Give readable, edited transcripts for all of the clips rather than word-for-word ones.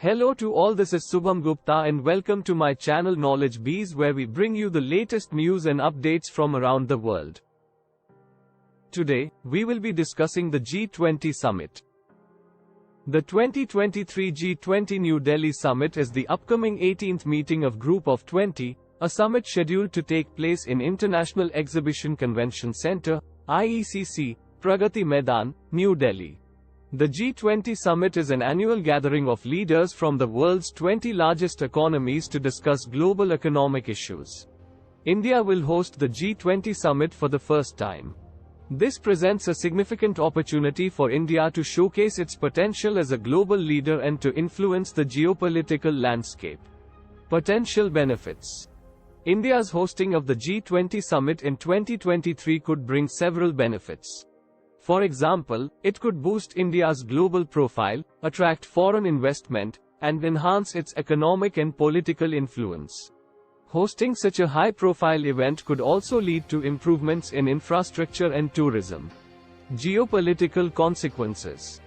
Hello to all, this is Subham Gupta and welcome to my channel Knowledge Bees, where we bring you the latest news and updates from around the world. Today, we will be discussing the G20 summit. The 2023 G20 New Delhi summit is the upcoming 18th meeting of Group of 20, a summit scheduled to take place in International Exhibition Convention Centre, IECC, Pragati Maidan, New Delhi. The G20 summit is an annual gathering of leaders from the world's 20 largest economies to discuss global economic issues. India will host the G20 summit for the first time. This presents a significant opportunity for India to showcase its potential as a global leader and to influence the geopolitical landscape. Potential benefits. India's hosting of the G20 summit in 2023 could bring several benefits. For example, it could boost India's global profile, attract foreign investment, and enhance its economic and political influence. Hosting such a high-profile event could also lead to improvements in infrastructure and tourism. Geopolitical consequences.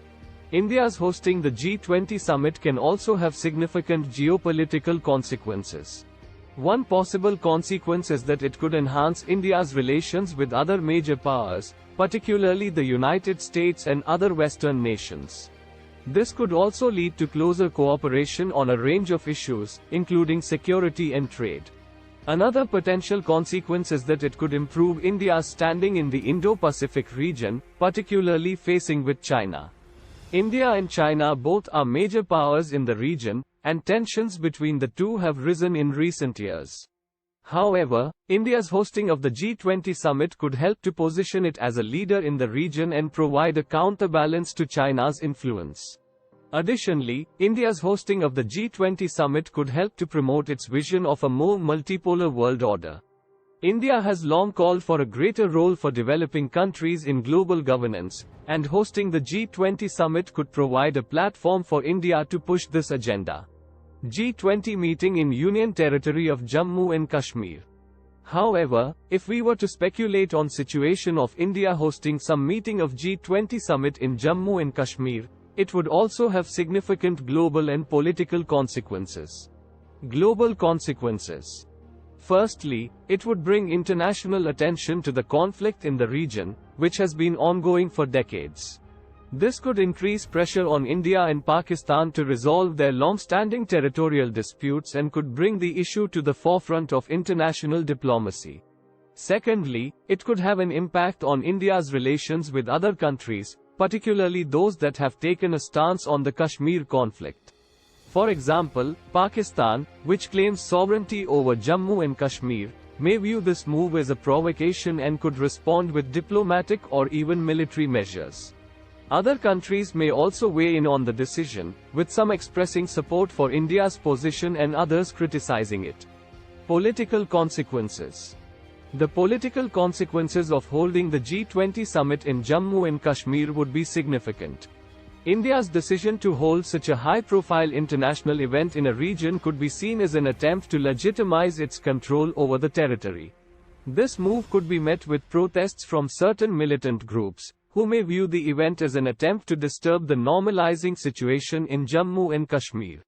India's hosting the G20 summit can also have significant geopolitical consequences. One possible consequence is that it could enhance India's relations with other major powers, particularly the United States and other Western nations. This could also lead to closer cooperation on a range of issues, including security and trade. Another potential consequence is that it could improve India's standing in the Indo-Pacific region, particularly facing with China. India and China both are major powers in the region, and tensions between the two have risen in recent years. However, India's hosting of the G20 summit could help to position it as a leader in the region and provide a counterbalance to China's influence. Additionally, India's hosting of the G20 summit could help to promote its vision of a more multipolar world order. India has long called for a greater role for developing countries in global governance, and hosting the G20 summit could provide a platform for India to push this agenda. G20 meeting in Union Territory of Jammu and Kashmir. However, if we were to speculate on situation of India hosting some meeting of G20 summit in Jammu and Kashmir, it would also have significant global and political consequences. Global consequences. Firstly, it would bring international attention to the conflict in the region, which has been ongoing for decades. This could increase pressure on India and Pakistan to resolve their long-standing territorial disputes and could bring the issue to the forefront of international diplomacy. Secondly, it could have an impact on India's relations with other countries, particularly those that have taken a stance on the Kashmir conflict. For example, Pakistan, which claims sovereignty over Jammu and Kashmir, may view this move as a provocation and could respond with diplomatic or even military measures. Other countries may also weigh in on the decision, with some expressing support for India's position and others criticizing it. Political consequences. The political consequences of holding the G20 summit in Jammu and Kashmir would be significant. India's decision to hold such a high-profile international event in a region could be seen as an attempt to legitimize its control over the territory. This move could be met with protests from certain militant groups, who may view the event as an attempt to disturb the normalizing situation in Jammu and Kashmir.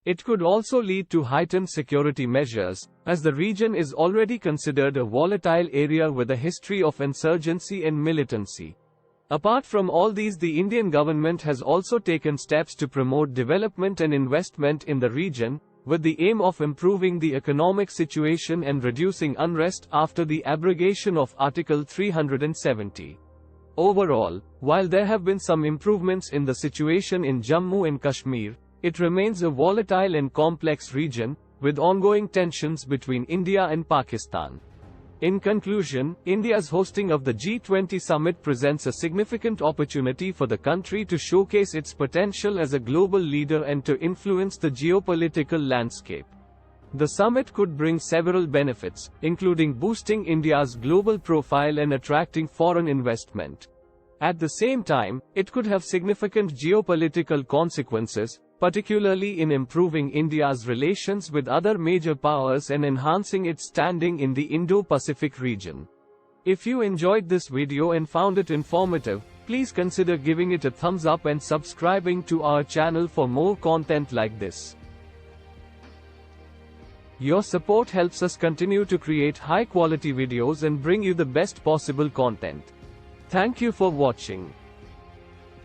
It could also lead to heightened security measures, as the region is already considered a volatile area with a history of insurgency and militancy. Apart from all these, the Indian government has also taken steps to promote development and investment in the region, with the aim of improving the economic situation and reducing unrest after the abrogation of Article 370. Overall, while there have been some improvements in the situation in Jammu and Kashmir, it remains a volatile and complex region, with ongoing tensions between India and Pakistan. In conclusion, India's hosting of the G20 summit presents a significant opportunity for the country to showcase its potential as a global leader and to influence the geopolitical landscape. The summit could bring several benefits, including boosting India's global profile and attracting foreign investment. At the same time, it could have significant geopolitical consequences, particularly in improving India's relations with other major powers and enhancing its standing in the Indo-Pacific region. If you enjoyed this video and found it informative, Please consider giving it a thumbs up and subscribing to our channel for more content like this. Your support helps us continue to create high quality videos and bring you the best possible content. Thank you for watching.